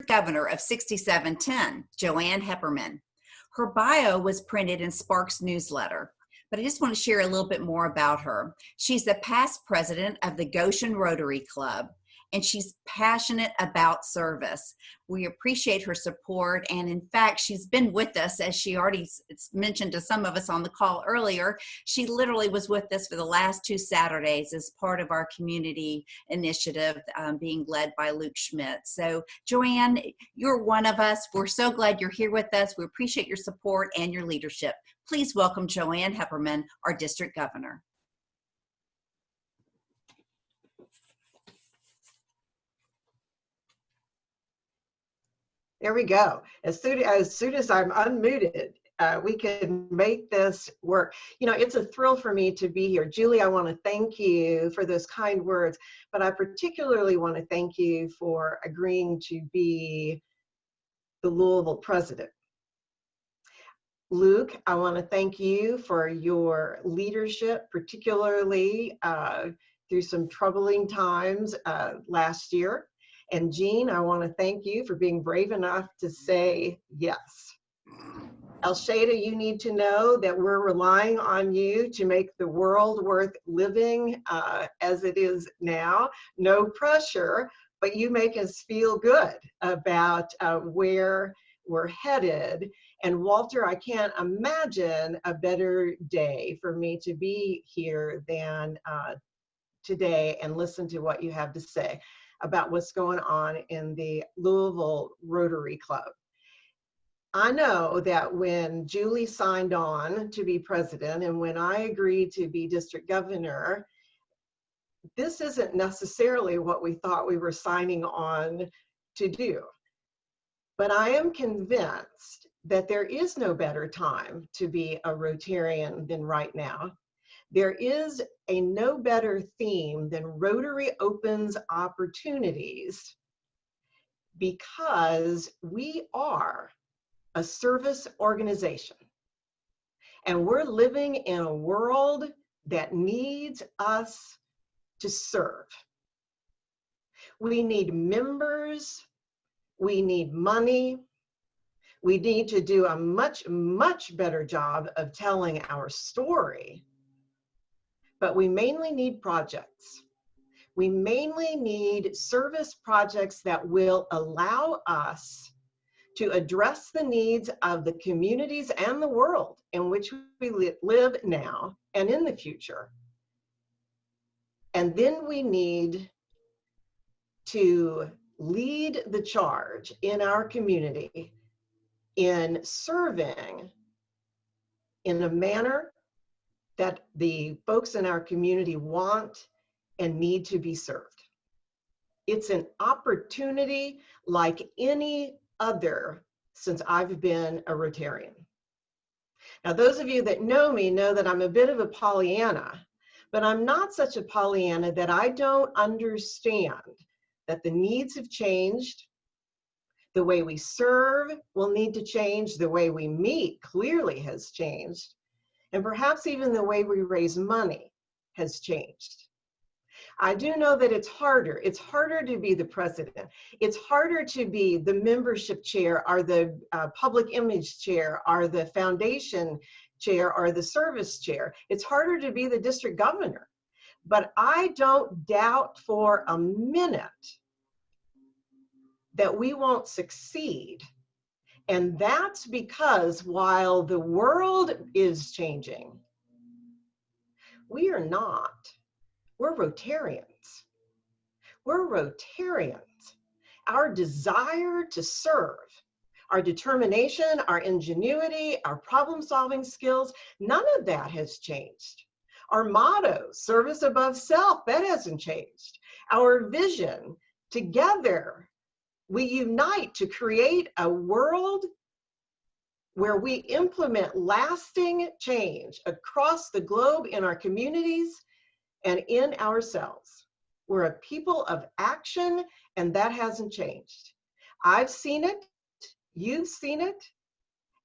Governor of 6710, Jo Ann Heppermann. Her bio was printed in Sparks newsletter, but I just want to share a little bit more about her. She's the past president of the Goshen Rotary Club, and she's passionate about service. We appreciate her support, and in fact, she's been with us, as she already mentioned to some of us on the call earlier. She literally was with us for the last 2 Saturdays as part of our community initiative being led by Luke Schmidt. So, Jo Ann, you're one of us. We're so glad you're here with us. We appreciate your support and your leadership. Please welcome Jo Ann Heppermann, our district governor. There we go. As soon as I'm unmuted, we can make this work. You know, it's a thrill for me to be here. Julie, I want to thank you for those kind words, but I particularly want to thank you for agreeing to be the Louisville president. Luke, I want to thank you for your leadership, particularly through some troubling times last year. And Jean, I want to thank you for being brave enough to say yes. Elshada, you need to know that we're relying on you to make the world worth living as it is now. No pressure, but you make us feel good about where we're headed. And Walter, I can't imagine a better day for me to be here than today and listen to what you have to say about what's going on in the Louisville Rotary Club. I know that when Julie signed on to be president and when I agreed to be district governor, this isn't necessarily what we thought we were signing on to do. But I am convinced that there is no better time to be a Rotarian than right now. There is a no better theme than Rotary opens opportunities, because we are a service organization and we're living in a world that needs us to serve. We need members, we need money, we need to do a much, much better job of telling our story. But we mainly need projects. We mainly need service projects that will allow us to address the needs of the communities and the world in which we live now and in the future. And then we need to lead the charge in our community in serving in a manner that the folks in our community want and need to be served. It's an opportunity like any other since I've been a Rotarian. Now, those of you that know me know that I'm a bit of a Pollyanna, but I'm not such a Pollyanna that I don't understand that the needs have changed. The way we serve will need to change. The way we meet clearly has changed. And perhaps even the way we raise money has changed. I do know that it's harder. It's harder to be the president. It's harder to be the membership chair or the public image chair or the foundation chair or the service chair. It's harder to be the district governor. But I don't doubt for a minute that we won't succeed. And that's because while the world is changing, we are not. We're Rotarians. We're Rotarians. Our desire to serve, our determination, our ingenuity, our problem-solving skills, none of that has changed. Our motto, service above self, that hasn't changed. Our vision, together, we unite to create a world where we implement lasting change across the globe in our communities and in ourselves. We're a people of action, and that hasn't changed. I've seen it, you've seen it,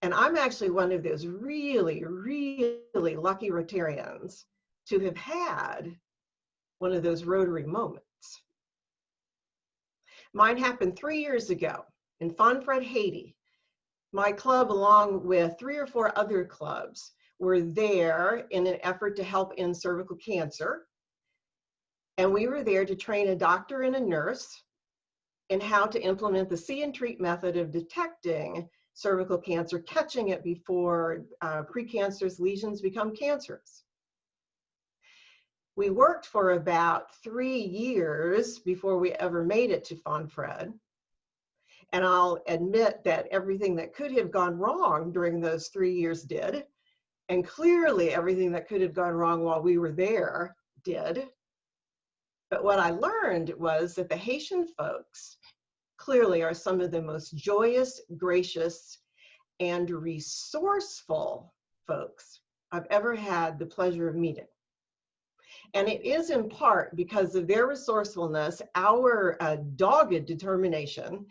and I'm actually one of those really, really lucky Rotarians to have had one of those Rotary moments. Mine happened 3 years ago. in Fonfred, Haiti. My club, along with 3 or 4 other clubs, were there in an effort to help end cervical cancer. And we were there to train a doctor and a nurse in how to implement the see and treat method of detecting cervical cancer, catching it before precancerous lesions become cancerous. We worked for about 3 years before we ever made it to Fonfred. And I'll admit that everything that could have gone wrong during those 3 years did. And clearly everything that could have gone wrong while we were there did. But what I learned was that the Haitian folks clearly are some of the most joyous, gracious, and resourceful folks I've ever had the pleasure of meeting. And it is in part because of their resourcefulness, our dogged determination.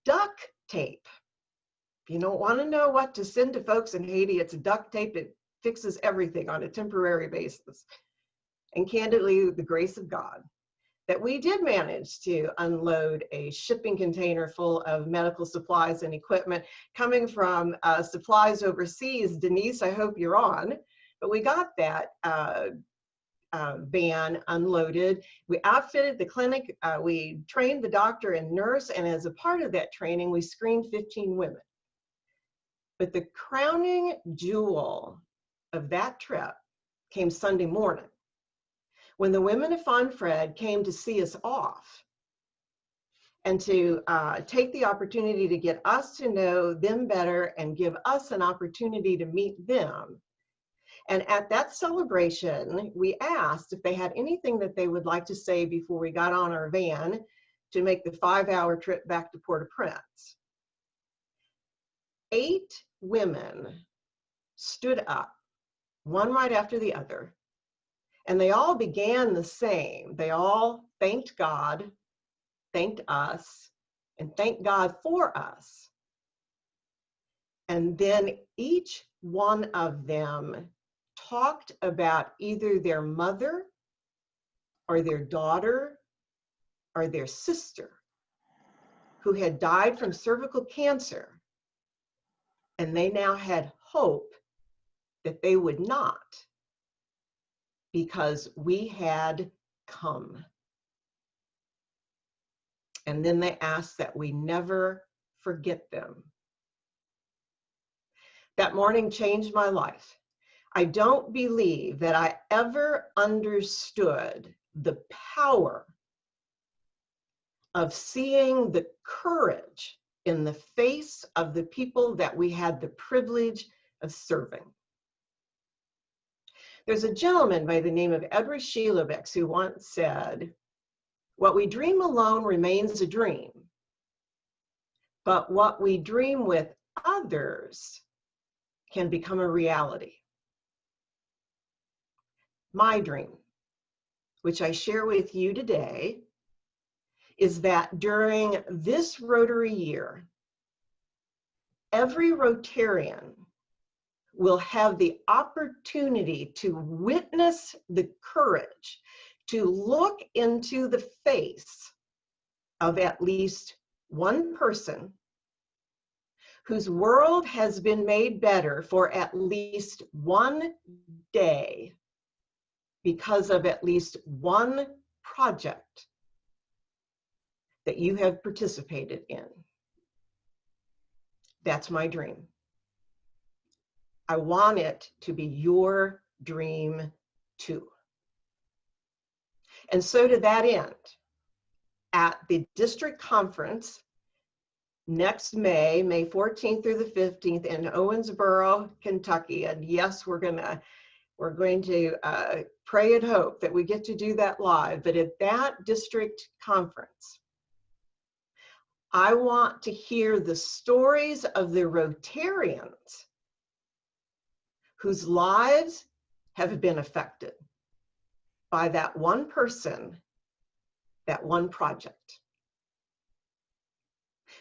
Duct tape. If you don't want to know what to send to folks in Haiti, it's duct tape. It fixes everything on a temporary basis. And candidly, the grace of God, that we did manage to unload a shipping container full of medical supplies and equipment coming from supplies overseas. Denise, I hope you're on. But we got that van unloaded. We outfitted the clinic. We trained the doctor and nurse. And as a part of that training, we screened 15 women. But the crowning jewel of that trip came Sunday morning, when the women of Fonfred came to see us off and to take the opportunity to get us to know them better and give us an opportunity to meet them. And at that celebration, we asked if they had anything that they would like to say before we got on our van to make the 5-hour trip back to Port-au-Prince. 8 women stood up, one right after the other, and they all began the same. They all thanked God, thanked us, and thanked God for us. And then each one of them talked about either their mother or their daughter or their sister who had died from cervical cancer, and they now had hope that they would not, because we had come. And then they asked that we never forget them. That morning changed my life. I don't believe that I ever understood the power of seeing the courage in the face of the people that we had the privilege of serving. There's a gentleman by the name of Edward Sheilovix who once said, "What we dream alone remains a dream, but what we dream with others can become a reality." My dream, which I share with you today, is that during this Rotary year, every Rotarian will have the opportunity to witness the courage to look into the face of at least one person whose world has been made better for at least one day because of at least one project that you have participated in. That's my dream. I want it to be your dream too. And so to that end, at the district conference next May 14th through the 15th in Owensboro, Kentucky, and yes, we're going to pray and hope that we get to do that live, but at that district conference, I want to hear the stories of the Rotarians whose lives have been affected by that one person, that one project.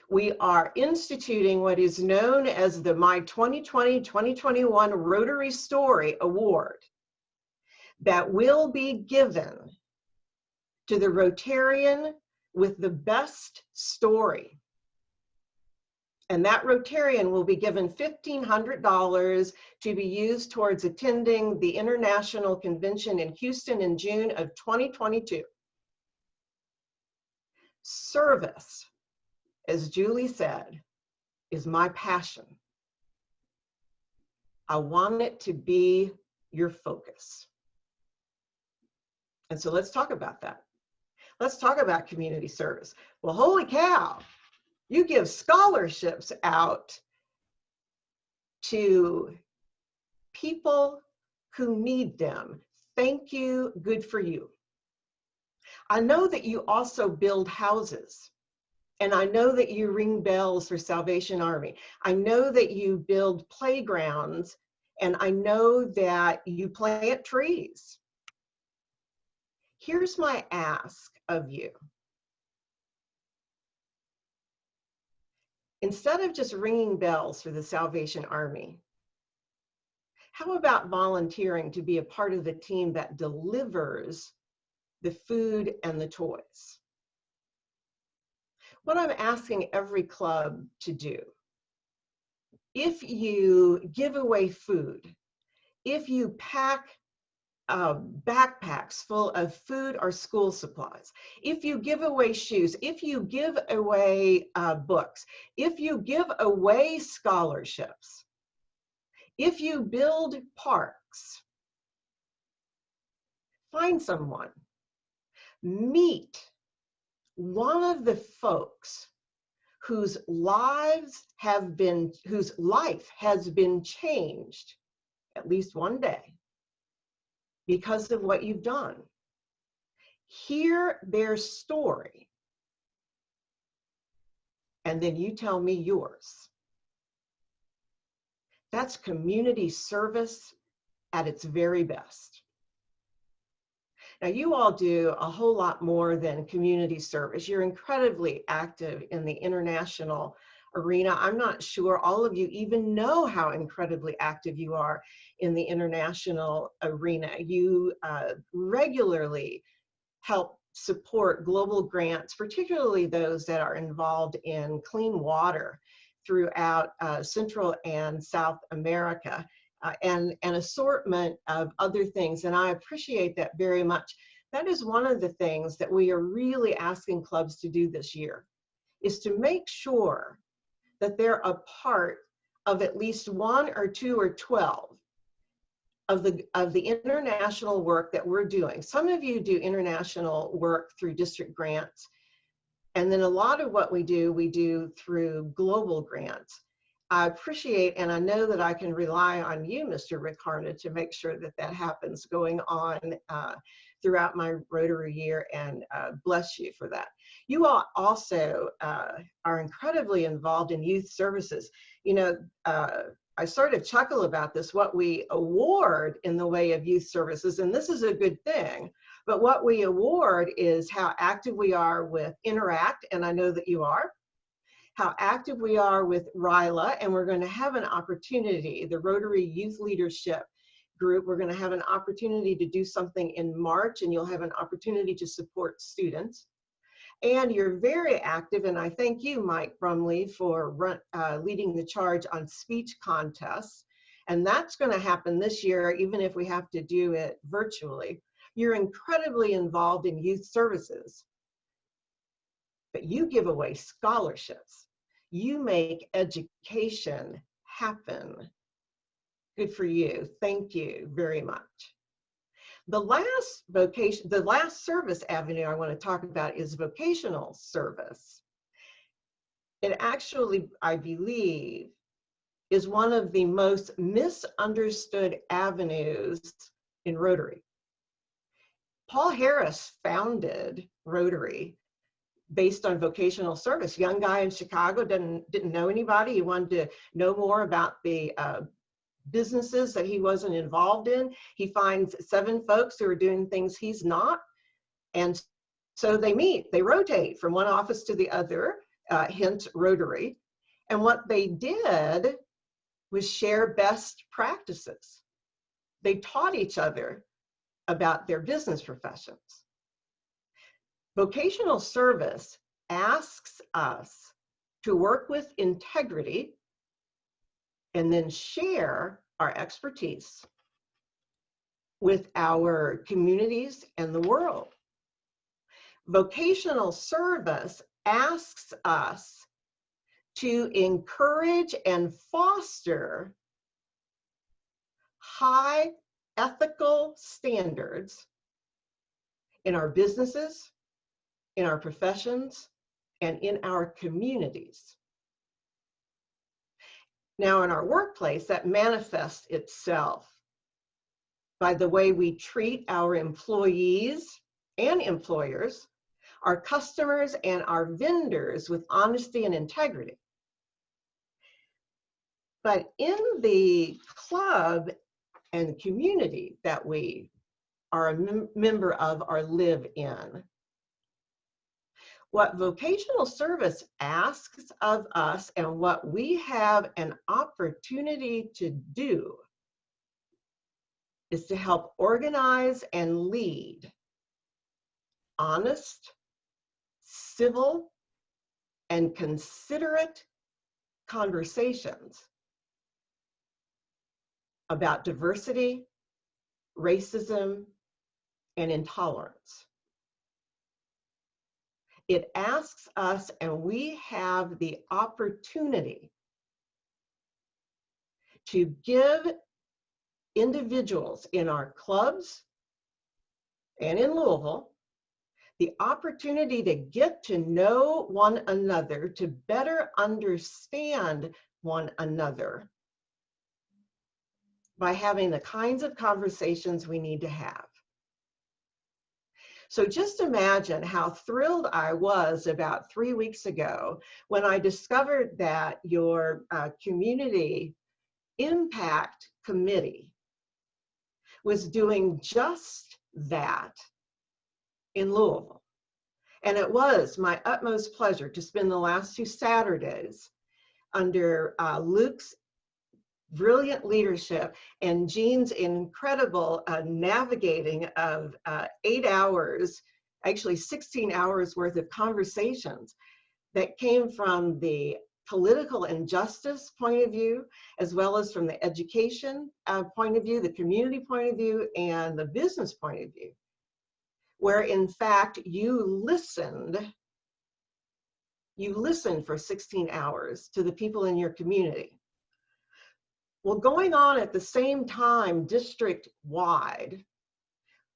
We are instituting what is known as the My 2020-2021 Rotary Story Award that will be given to the Rotarian with the best story And that Rotarian will be given $1,500 to be used towards attending the International Convention in Houston in June of 2022. Service, as Julie said, is my passion. I want it to be your focus. And so let's talk about that. Let's talk about community service. Well, holy cow, you give scholarships out to people who need them. Thank you, good for you. I know that you also build houses. And I know that you ring bells for Salvation Army. I know that you build playgrounds, and I know that you plant trees. Here's my ask of you. Instead of just ringing bells for the Salvation Army, how about volunteering to be a part of the team that delivers the food and the toys? What I'm asking every club to do, if you give away food, if you pack backpacks full of food or school supplies, if you give away shoes, if you give away books, if you give away scholarships, if you build parks, find someone, meet one of the folks whose life has been changed at least one day because of what you've done. Hear their story, and then you tell me yours. That's community service at its very best. Now, you all do a whole lot more than community service. You're incredibly active in the international arena. I'm not sure all of you even know how incredibly active you are in the international arena. You regularly help support global grants, particularly those that are involved in clean water throughout Central and South America. And an assortment of other things, and I appreciate that very much. That is one of the things that we are really asking clubs to do this year, is to make sure that they're a part of at least 1 or 2 or 12 of the international work that we're doing. Some of you do international work through district grants, and then a lot of what we do through global grants. I appreciate, and I know that I can rely on you, Mr. Rick Harna, to make sure that that happens going on throughout my Rotary year, and bless you for that. You all also are incredibly involved in youth services. You know, I sort of chuckle about this, what we award in the way of youth services, and this is a good thing, but what we award is how active we are with Interact, and I know that you are, how active we are with RILA, and we're going to have an opportunity, the Rotary Youth Leadership Group, we're going to have an opportunity to do something in March, and you'll have an opportunity to support students. And you're very active, and I thank you, Mike Brumley, for leading the charge on speech contests. And that's going to happen this year, even if we have to do it virtually. You're incredibly involved in youth services, but you give away scholarships. You make education happen. Good for you. Thank you very much. The last service avenue I want to talk about is vocational service. It actually, I believe, is one of the most misunderstood avenues in Rotary. Paul Harris founded Rotary based on vocational service. Young guy in Chicago, didn't know anybody. He wanted to know more about the businesses that he wasn't involved in. He finds 7 folks who are doing things he's not. And so they meet, they rotate from one office to the other, hence Rotary. And what they did was share best practices. They taught each other about their business professions. Vocational service asks us to work with integrity and then share our expertise with our communities and the world. Vocational service asks us to encourage and foster high ethical standards in our businesses, in our professions, and in our communities. Now, in our workplace, that manifests itself by the way we treat our employees and employers, our customers and our vendors with honesty and integrity. But in the club and community that we are a member of or live in, what vocational service asks of us and what we have an opportunity to do is to help organize and lead honest, civil, and considerate conversations about diversity, racism, and intolerance. It asks us, and we have the opportunity to give individuals in our clubs and in Louisville the opportunity to get to know one another, to better understand one another by having the kinds of conversations we need to have. So just imagine how thrilled I was about 3 weeks ago when I discovered that your community impact committee was doing just that in Louisville. And it was my utmost pleasure to spend the last 2 Saturdays under Luke's brilliant leadership and Jean's incredible navigating of 8 hours, actually 16 hours worth of conversations that came from the political injustice point of view, as well as from the education point of view, the community point of view, and the business point of view, where in fact you listened for 16 hours to the people in your community. Well, going on at the same time, district-wide,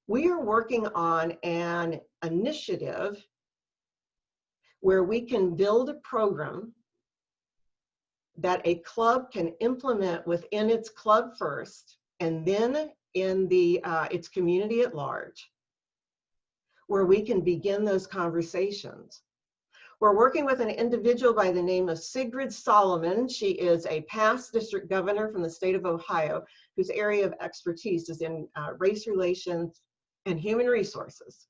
we are working on an initiative where we can build a program that a club can implement within its club first, and then in its community at large, where we can begin those conversations. We're working with an individual by the name of Sigrid Solomon. She is a past district governor from the state of Ohio, whose area of expertise is in race relations and human resources.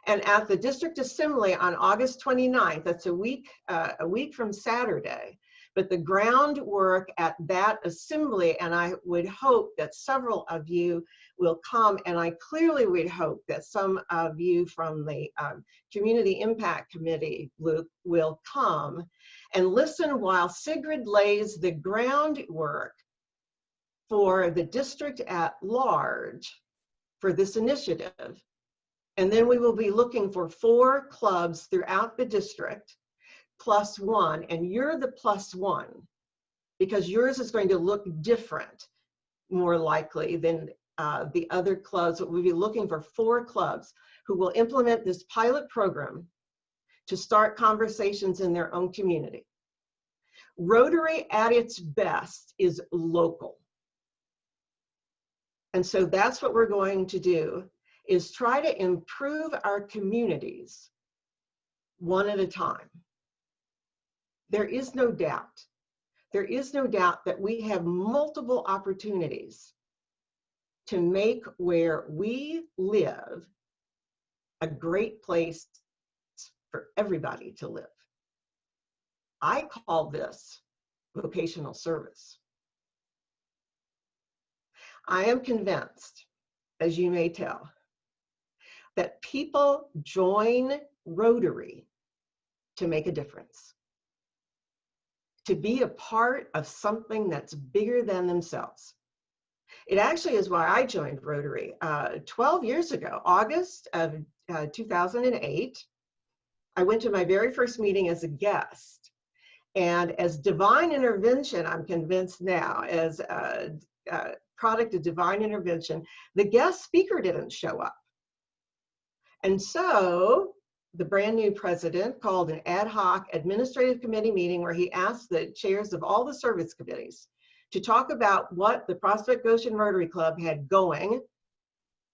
And at the district assembly on August 29th, that's a week from Saturday, but the groundwork at that assembly, and I would hope that several of you will come, and I clearly would hope that some of you from the Community Impact Committee, Luke, will come and listen while Sigrid lays the groundwork for the district at large for this initiative. And then we will be looking for 4 clubs throughout the district, +1, and you're the +1 because yours is going to look different, more likely, than the other clubs. But we'll be looking for 4 clubs who will implement this pilot program to start conversations in their own community. Rotary at its best is local. And so that's what we're going to do, is try to improve our communities one at a time. There is no doubt that we have multiple opportunities to make where we live a great place for everybody to live. I call this vocational service. I am convinced, as you may tell, that people join Rotary to make a difference. to be a part of something that's bigger than themselves. It actually is why I joined Rotary 12 years ago, August of 2008. I went to my very first meeting as a guest. And as divine intervention, I'm convinced now, as a product of divine intervention, the guest speaker didn't show up. And so the brand new president called an ad hoc administrative committee meeting where he asked the chairs of all the service committees to talk about what the Prospect Goshen Rotary Club had going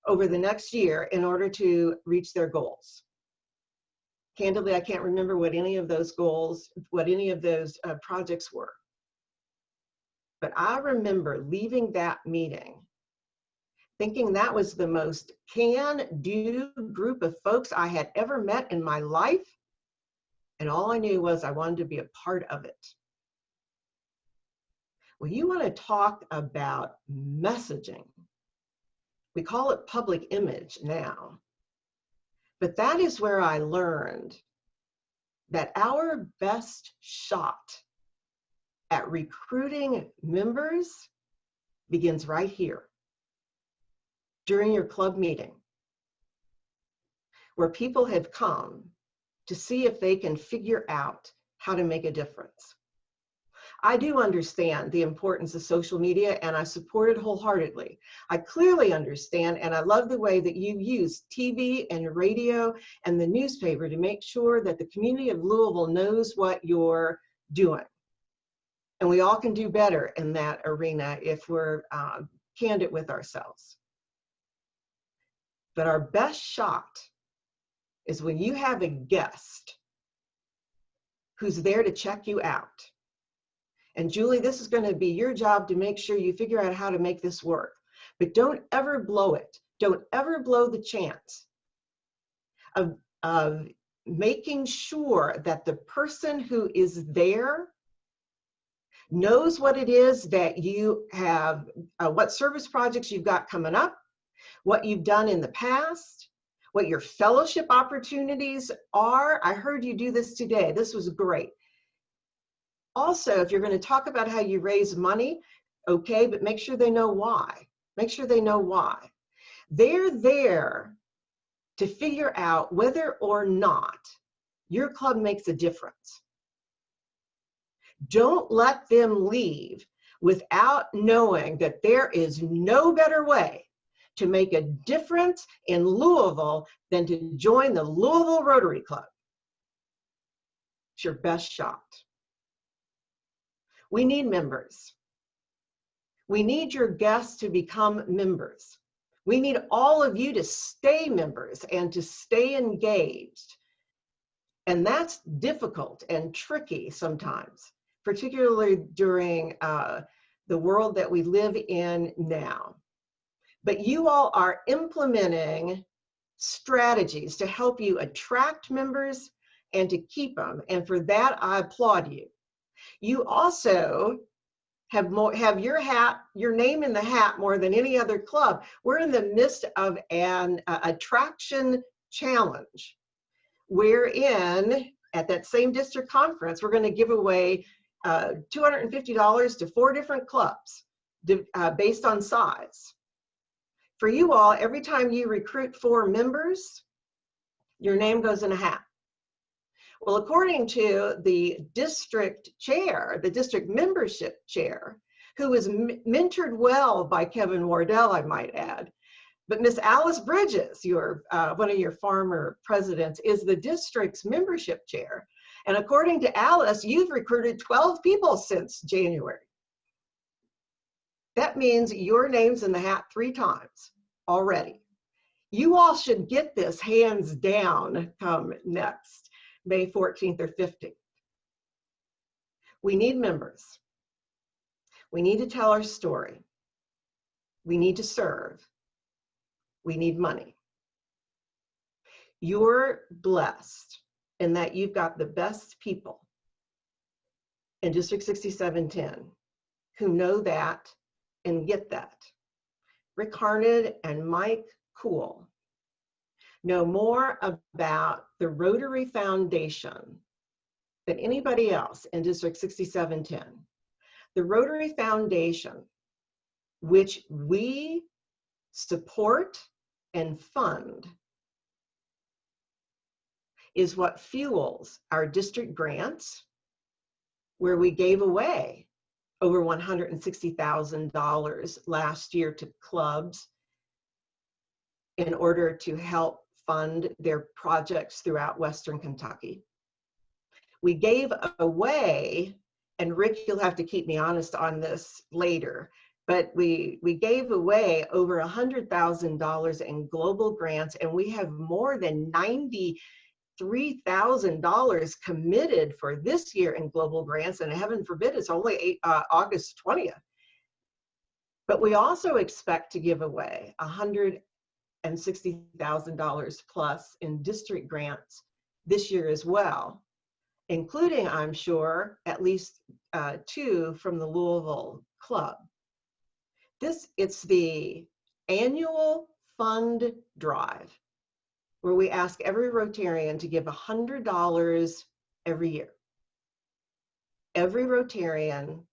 over the next year in order to reach their goals. Candidly, I can't remember what any of those goals, what any of those projects were. But I remember leaving that meeting thinking that was the most can-do group of folks I had ever met in my life. And all I knew was I wanted to be a part of it. Well, you want to talk about messaging. We call it public image now. But that is where I learned that our best shot at recruiting members begins right here, during your club meeting, where people have come to see if they can figure out how to make a difference. I do understand the importance of social media, and I support it wholeheartedly. I clearly understand, and I love the way that you use TV and radio and the newspaper to make sure that the community of Louisville knows what you're doing. And we all can do better in that arena if we're candid with ourselves. But our best shot is when you have a guest who's there to check you out. And Julie, this is going to be your job to make sure you figure out how to make this work. But don't ever blow it. Don't ever blow the chance of making sure that the person who is there knows what it is that you have, what service projects you've got coming up, what you've done in the past, what your fellowship opportunities are. I heard you do this today. This was great. Also, if you're going to talk about how you raise money, okay, but make sure they know why. Make sure they know why. They're there to figure out whether or not your club makes a difference. Don't let them leave without knowing that there is no better way to make a difference in Louisville than to join the Louisville Rotary Club. It's your best shot. We need members. We need your guests to become members. We need all of you to stay members and to stay engaged. And that's difficult and tricky sometimes, particularly during the world that we live in now. But you all are implementing strategies to help you attract members and to keep them. And for that, I applaud you. You also have your name in the hat more than any other club. We're in the midst of an attraction challenge, wherein at that same district conference, we're going to give away $250 to 4 different clubs based on size. For you all, every time you recruit 4 members, your name goes in a hat. Well, according to the district chair, the district membership chair, who was mentored well by Kevin Wardell, I might add, but Miss Alice Bridges, one of your former presidents, is the district's membership chair. And according to Alice, you've recruited 12 people since January. That means your name's in the hat 3 times already. You all should get this hands down come next, May 14th or 15th. We need members. We need to tell our story. We need to serve. We need money. You're blessed in that you've got the best people in District 6710 who know that and get that. Rick Harned and Mike Cool know more about the Rotary Foundation than anybody else in District 6710. The Rotary Foundation, which we support and fund, is what fuels our district grants, where we gave away over $160,000 last year to clubs in order to help fund their projects throughout Western Kentucky. We gave away, and Rick, you'll have to keep me honest on this later, but we gave away over $100,000 in global grants, and we have more than $93,000 committed for this year in global grants, and heaven forbid it's only August 20th. But we also expect to give away $160,000 plus in district grants this year as well, including, I'm sure, at least 2 from the Louisville Club. It's the annual fund drive where we ask every Rotarian to give $100 every year. Every Rotarian,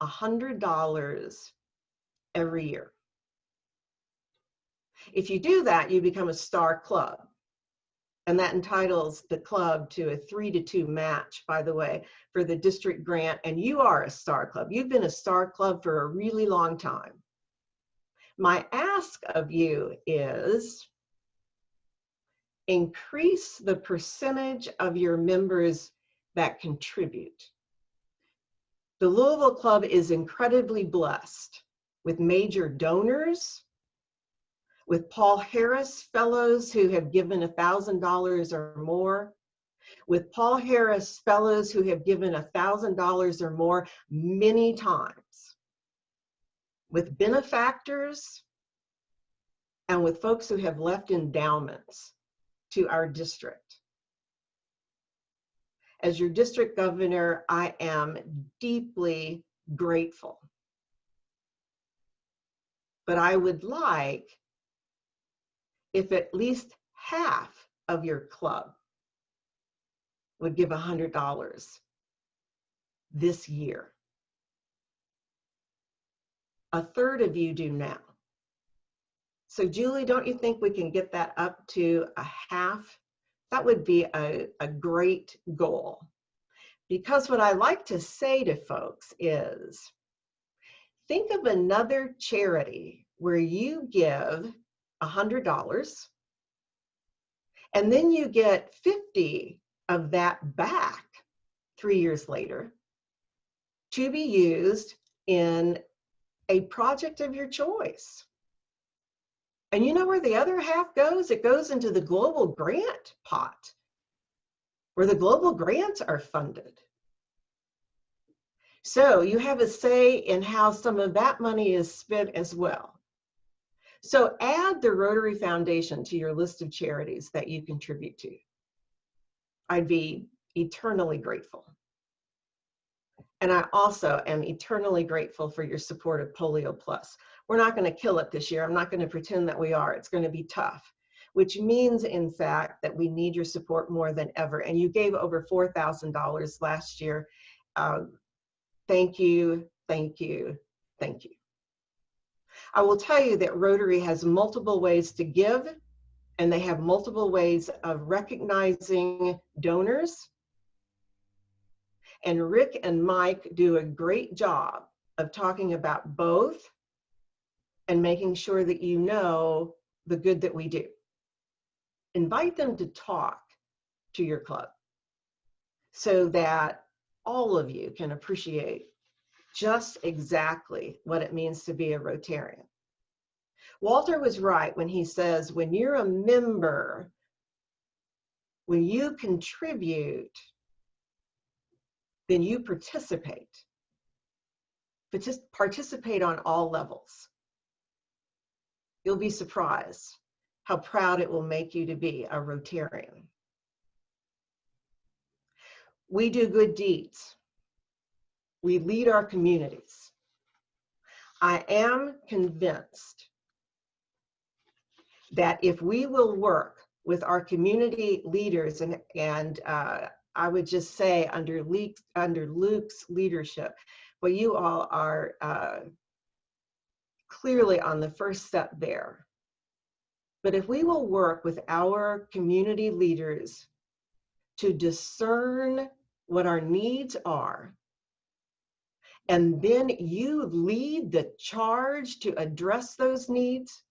$100 every year. If you do that, you become a star club. And that entitles the club to a 3-2 match, by the way, for the district grant. And you are a star club. You've been a star club for a really long time. My ask of you is increase the percentage of your members that contribute. The Louisville Club is incredibly blessed with major donors, with Paul Harris Fellows who have given $1,000 or more, with Paul Harris Fellows who have given $1,000 or more many times, with benefactors, and with folks who have left endowments to our district. As your district governor, I am deeply grateful. But I would like if at least half of your club would give $100 this year. A third of you do now. So Julie, don't you think we can get that up to a half? That would be a great goal. Because what I like to say to folks is, think of another charity where you give $100 and then you get 50 of that back 3 years later to be used in a project of your choice. And you know where the other half goes? It goes into the global grant pot, where the global grants are funded. So you have a say in how some of that money is spent as well. So add the Rotary Foundation to your list of charities that you contribute to. I'd be eternally grateful. And I also am eternally grateful for your support of Polio Plus. We're not going to kill it this year. I'm not going to pretend that we are. It's going to be tough, which means, in fact, that we need your support more than ever. And you gave over $4,000 last year. Thank you, thank you, thank you. I will tell you that Rotary has multiple ways to give, and they have multiple ways of recognizing donors. And Rick and Mike do a great job of talking about both and making sure that you know the good that we do. Invite them to talk to your club so that all of you can appreciate just exactly what it means to be a Rotarian. Walter was right when he says, when you're a member, when you contribute, then you participate. Participate on all levels. You'll be surprised how proud it will make you to be a Rotarian. We do good deeds. We lead our communities. I am convinced that if we will work with our community leaders and I would just say under Luke's leadership, well, you all are clearly on the first step there. But if we will work with our community leaders to discern what our needs are, and then you lead the charge to address those needs,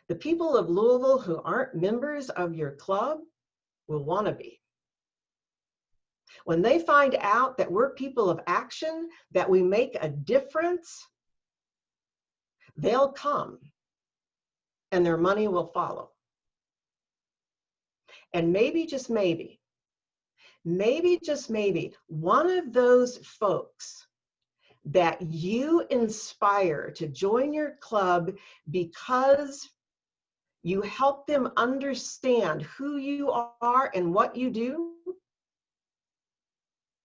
the people of Louisville who aren't members of your club will want to be. When they find out that we're people of action, that we make a difference, they'll come and their money will follow. And maybe, just maybe, just maybe, one of those folks that you inspire to join your club because you help them understand who you are and what you do,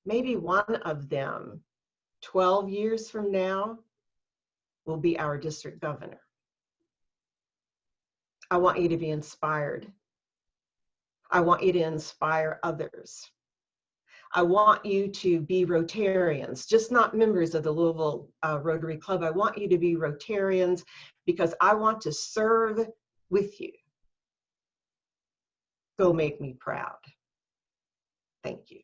maybe one of them 12 years from now will be our district governor. I want you to be inspired. I want you to inspire others. I want you to be Rotarians, just not members of the Louisville Rotary Club. I want you to be Rotarians because I want to serve with you. Go make me proud. Thank you.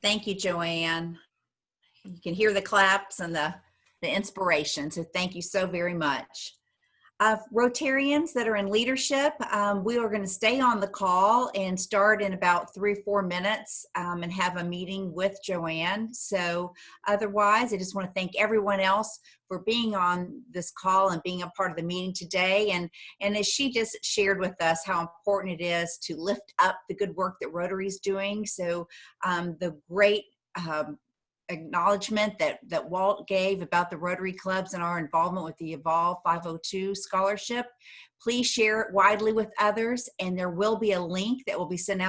Thank you, Jo Ann. You can hear the claps and the inspiration. So thank you so very much. Rotarians that are in leadership, we are going to stay on the call and start in about 3 or 4 minutes and have a meeting with Jo Ann. So otherwise, I just want to thank everyone else for being on this call and being a part of the meeting today. And as she just shared with us how important it is to lift up the good work that Rotary is doing. So the great acknowledgement that Walt gave about the Rotary clubs and our involvement with the Evolve 502 scholarship. Please share it widely with others, and there will be a link that will be sent out